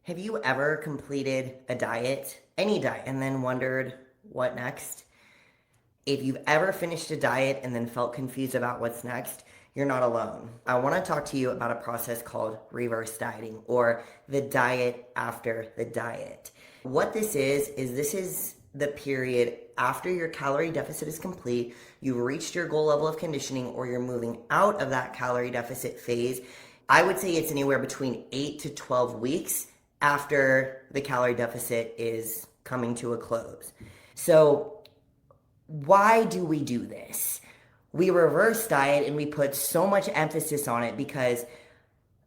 Have you ever completed a diet, any diet, and then wondered what next? If you've ever finished a diet and then felt confused about what's next, you're not alone. I want to talk to you about a process called reverse dieting or the diet after the diet. What this is the period after your calorie deficit is complete, you've reached your goal level of conditioning, or you're moving out of that calorie deficit phase. I would say it's anywhere between 8 to 12 weeks after the calorie deficit is coming to a close. So, why do we do this? We reverse diet and we put so much emphasis on it because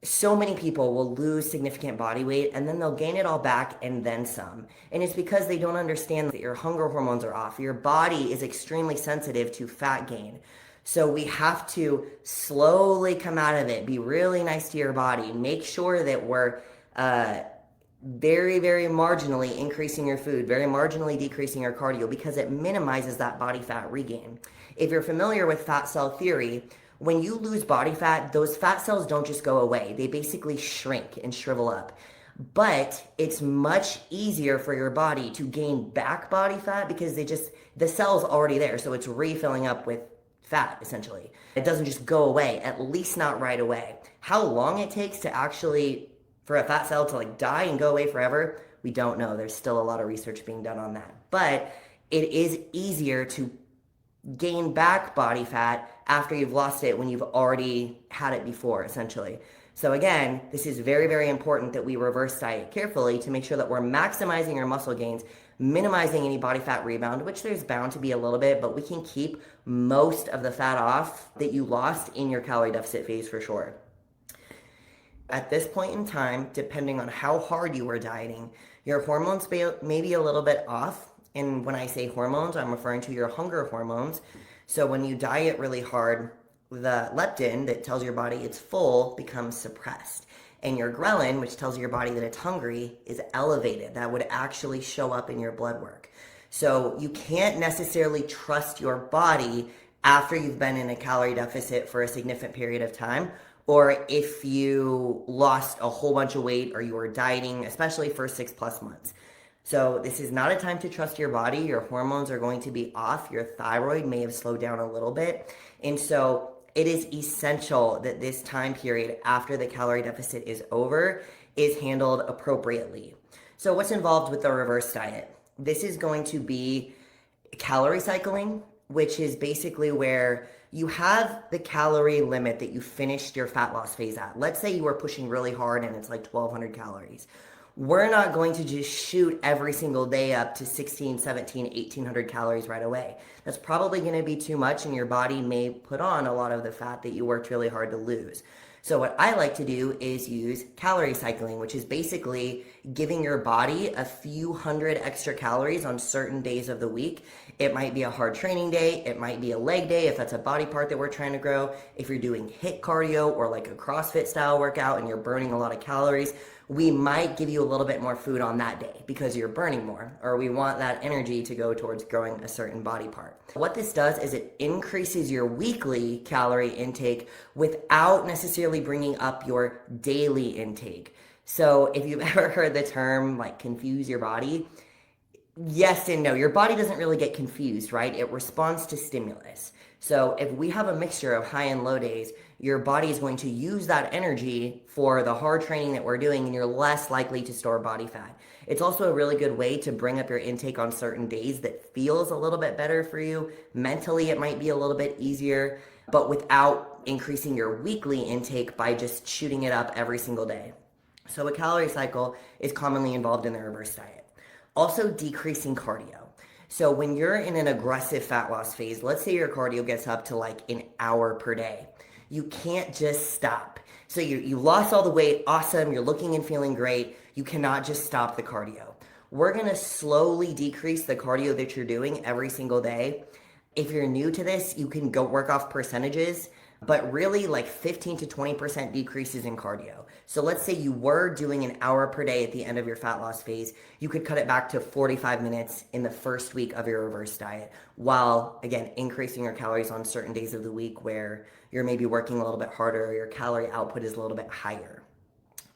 so many people will lose significant body weight and then they'll gain it all back and then some. And it's because they don't understand that your hunger hormones are off. Your body is extremely sensitive to fat gain. So we have to slowly come out of it, be really nice to your body, make sure that we're very, very marginally increasing your food, very marginally decreasing your cardio, because it minimizes that body fat regain. If you're familiar with fat cell theory, when you lose body fat, those fat cells don't just go away. They basically shrink and shrivel up. But it's much easier for your body to gain back body fat because the cell's already there. So it's refilling up with fat, essentially. It doesn't just go away, at least not right away. How long it takes to actually for a fat cell to die and go away forever, we don't know. There's still a lot of research being done on that. But it is easier to gain back body fat after you've lost it when you've already had it before, essentially. So again, this is very, very important that we reverse diet carefully to make sure that we're maximizing our muscle gains, minimizing any body fat rebound, which there's bound to be a little bit, but we can keep most of the fat off that you lost in your calorie deficit phase for sure. At this point in time, depending on how hard you are dieting, your hormones may be a little bit off. And when I say hormones, I'm referring to your hunger hormones. So when you diet really hard, the leptin that tells your body it's full becomes suppressed. And your ghrelin, which tells your body that it's hungry, is elevated. That would actually show up in your blood work. So you can't necessarily trust your body after you've been in a calorie deficit for a significant period of time, or if you lost a whole bunch of weight or you were dieting, especially for 6+ months. So this is not a time to trust your body. Your hormones are going to be off. Your thyroid may have slowed down a little bit. And so it is essential that this time period after the calorie deficit is over is handled appropriately. So what's involved with the reverse diet? This is going to be calorie cycling, which is basically where you have the calorie limit that you finished your fat loss phase at. Let's say you were pushing really hard and it's like 1,200 calories. We're not going to just shoot every single day up to 16, 17, 1,800 calories right away. That's probably going to be too much, and your body may put on a lot of the fat that you worked really hard to lose. So what I like to do is use calorie cycling, which is basically giving your body a few hundred extra calories on certain days of the week. It might be a hard training day. It might be a leg day if that's a body part that we're trying to grow. If you're doing HIIT cardio or like a CrossFit style workout and you're burning a lot of calories, we might give you a little bit more food on that day because you're burning more, or we want that energy to go towards growing a certain body part. What this does is it increases your weekly calorie intake without necessarily bringing up your daily intake. So if you've ever heard the term confuse your body, yes and no. Your body doesn't really get confused, right? It responds to stimulus. So if we have a mixture of high and low days, your body is going to use that energy for the hard training that we're doing, and you're less likely to store body fat. It's also a really good way to bring up your intake on certain days that feels a little bit better for you. Mentally, it might be a little bit easier, but without increasing your weekly intake by just shooting it up every single day. So a calorie cycle is commonly involved in the reverse diet. Also, decreasing cardio. So when you're in an aggressive fat loss phase, let's say your cardio gets up to an hour per day. You can't just stop. So you lost all the weight, awesome, you're looking and feeling great. You cannot just stop the cardio. We're gonna slowly decrease the cardio that you're doing every single day. If you're new to this, you can go work off percentages, but really 15 to 20% decreases in cardio. So let's say you were doing an hour per day at the end of your fat loss phase, you could cut it back to 45 minutes in the first week of your reverse diet, while again, increasing your calories on certain days of the week where you're maybe working a little bit harder or your calorie output is a little bit higher.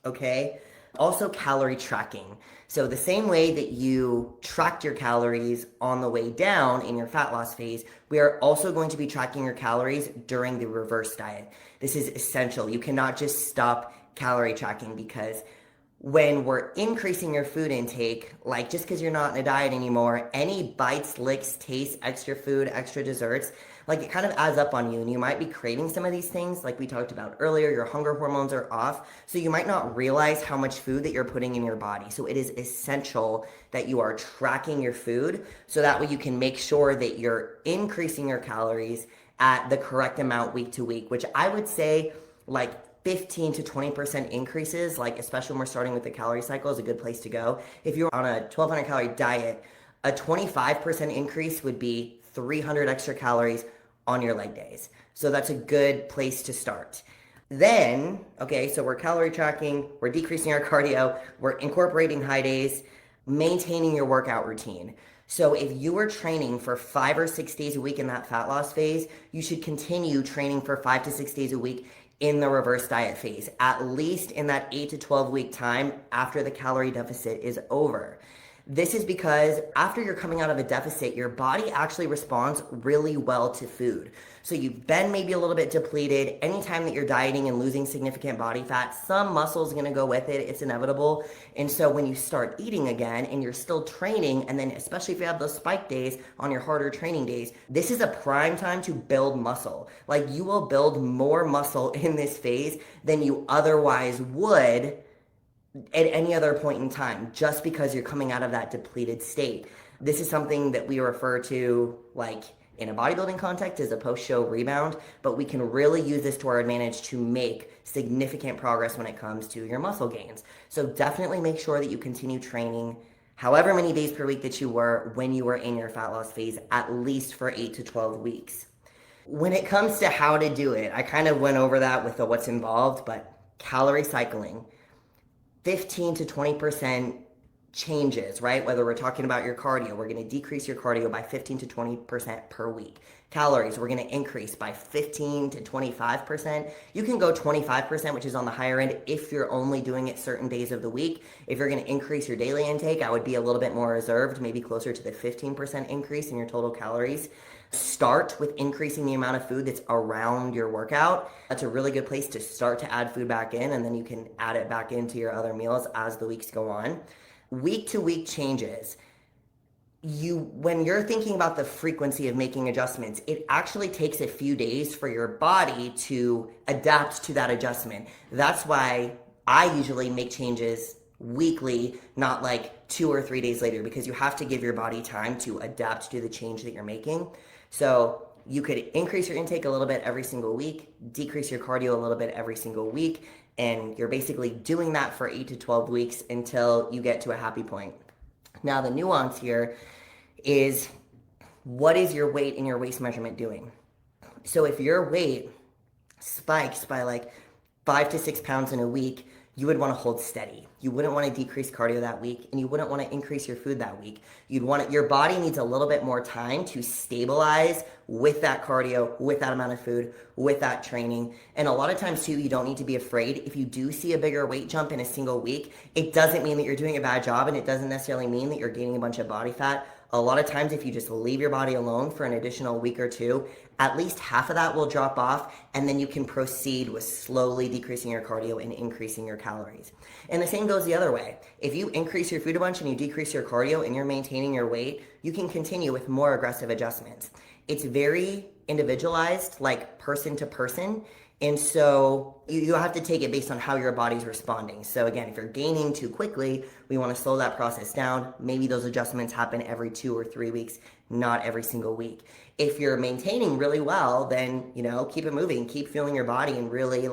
Okay? Also, calorie tracking. So the same way that you tracked your calories on the way down in your fat loss phase, we are also going to be tracking your calories during the reverse diet. This is essential. You cannot just stop calorie tracking, because when we're increasing your food intake, like just because you're not in a diet anymore, any bites, licks, tastes, extra food, extra desserts, like it kind of adds up on you, and you might be craving some of these things like we talked about earlier. Your hunger hormones are off, so you might not realize how much food that you're putting in your body. So it is essential that you are tracking your food, so that way you can make sure that you're increasing your calories at the correct amount week to week, which I would say like 15 to 20% increases, like especially when we're starting with the calorie cycle, is a good place to go. If you're on a 1200 calorie diet, a 25% increase would be 300 extra calories on your leg days. So that's a good place to start. Then, okay, so we're calorie tracking, we're decreasing our cardio, we're incorporating high days, maintaining your workout routine. So if you were training for 5 or 6 days a week in that fat loss phase, you should continue training for 5 to 6 days a week in the reverse diet phase, at least in that 8 to 12 week time after the calorie deficit is over. This is because after you're coming out of a deficit, your body actually responds really well to food. So you've been maybe a little bit depleted. Anytime that you're dieting and losing significant body fat, some muscle is going to go with it. It's inevitable. And so when you start eating again and you're still training, and then especially if you have those spike days on your harder training days, this is a prime time to build muscle. Like, you will build more muscle in this phase than you otherwise would at any other point in time, just because you're coming out of that depleted state. This is something that we refer to, like in a bodybuilding context, as a post-show rebound, but we can really use this to our advantage to make significant progress when it comes to your muscle gains. So definitely make sure that you continue training however many days per week that you were when you were in your fat loss phase, at least for 8 to 12 weeks. When it comes to how to do it, I kind of went over that with the what's involved, but calorie cycling, 15 to 20% changes, right? Whether we're talking about your cardio, we're going to decrease your cardio by 15 to 20% per week. Calories, we're going to increase by 15 to 25%. You can go 25%, which is on the higher end if you're only doing it certain days of the week. If you're going to increase your daily intake, I would be a little bit more reserved, maybe closer to the 15% increase in your total calories. Start with increasing the amount of food that's around your workout. That's a really good place to start to add food back in, and then you can add it back into your other meals as the weeks go on. Week to week changes. When you're thinking about the frequency of making adjustments, it actually takes a few days for your body to adapt to that adjustment. That's why I usually make changes weekly, not like 2 or 3 days later, because you have to give your body time to adapt to the change that you're making. So you could increase your intake a little bit every single week, decrease your cardio a little bit every single week, and you're basically doing that for 8 to 12 weeks until you get to a happy point. Now, the nuance here is, what is your weight and your waist measurement doing? So if your weight spikes by like 5 to 6 pounds in a week, you would want to hold steady. You wouldn't want to decrease cardio that week, and you wouldn't want to increase your food that week. Your body needs a little bit more time to stabilize with that cardio, with that amount of food, with that training. And a lot of times too, you don't need to be afraid. If you do see a bigger weight jump in a single week, it doesn't mean that you're doing a bad job, and it doesn't necessarily mean that you're gaining a bunch of body fat. A lot of times, if you just leave your body alone for an additional week or two, at least half of that will drop off, and then you can proceed with slowly decreasing your cardio and increasing your calories. And the same goes the other way. If you increase your food a bunch and you decrease your cardio and you're maintaining your weight, you can continue with more aggressive adjustments. It's very individualized, like person to person. And so you have to take it based on how your body's responding. So again, if you're gaining too quickly, we want to slow that process down. Maybe those adjustments happen every 2 or 3 weeks, not every single week. If you're maintaining really well, then, keep it moving, keep fueling your body, and really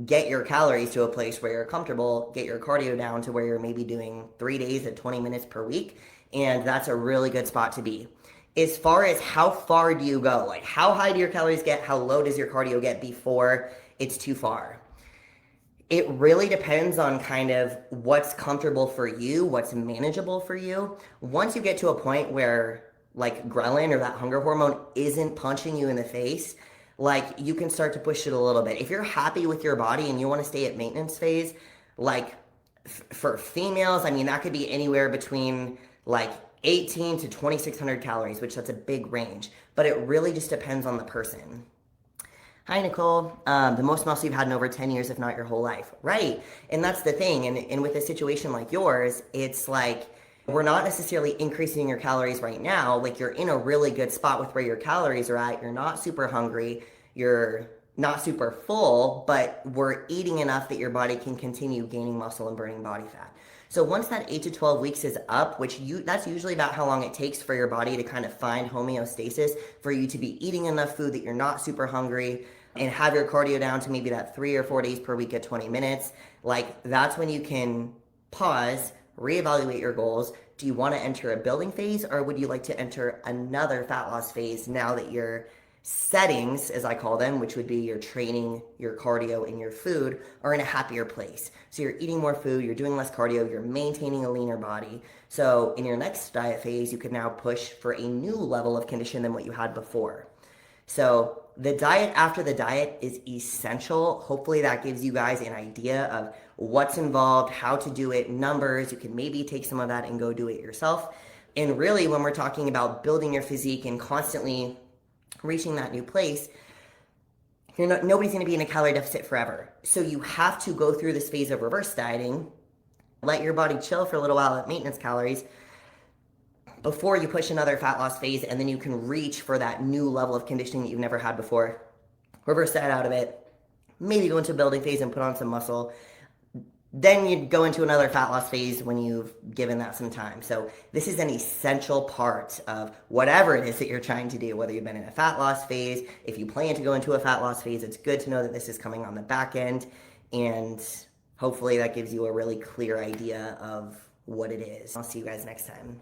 get your calories to a place where you're comfortable, get your cardio down to where you're maybe doing 3 days at 20 minutes per week. And that's a really good spot to be. As far as how far do you go? Like, how high do your calories get? How low does your cardio get before it's too far? It really depends on kind of what's comfortable for you, what's manageable for you. Once you get to a point where like ghrelin or that hunger hormone isn't punching you in the face, you can start to push it a little bit. If you're happy with your body and you want to stay at maintenance phase, For females, I mean, that could be anywhere between like 18 to 2600 calories, which that's a big range, but it really just depends on the person. Hi, Nicole. The most muscle you've had in over 10 years, if not your whole life. Right. And that's the thing. And with a situation like yours, it's like we're not necessarily increasing your calories right now. Like you're in a really good spot with where your calories are at. You're not super hungry. You're not super full, but we're eating enough that your body can continue gaining muscle and burning body fat. So once that 8 to 12 weeks is up, that's usually about how long it takes for your body to kind of find homeostasis, for you to be eating enough food that you're not super hungry and have your cardio down to maybe that 3 or 4 days per week at 20 minutes. Like that's when you can pause, reevaluate your goals. Do you want to enter a building phase, or would you like to enter another fat loss phase now that your settings, as I call them, which would be your training, your cardio, and your food, are in a happier place? So you're eating more food, you're doing less cardio, you're maintaining a leaner body. So in your next diet phase, you can now push for a new level of condition than what you had before. So the diet after the diet is essential. Hopefully that gives you guys an idea of what's involved, how to do it, numbers. You can maybe take some of that and go do it yourself. And really, when we're talking about building your physique and constantly reaching that new place, nobody's going to be in a calorie deficit forever. So you have to go through this phase of reverse dieting, let your body chill for a little while at maintenance calories before you push another fat loss phase, and then you can reach for that new level of conditioning that you've never had before. Reverse diet out of it, maybe go into a building phase and put on some muscle. Then you'd go into another fat loss phase when you've given that some time. So this is an essential part of whatever it is that you're trying to do, whether you've been in a fat loss phase. If you plan to go into a fat loss phase, it's good to know that this is coming on the back end, and hopefully that gives you a really clear idea of what it is. I'll see you guys next time.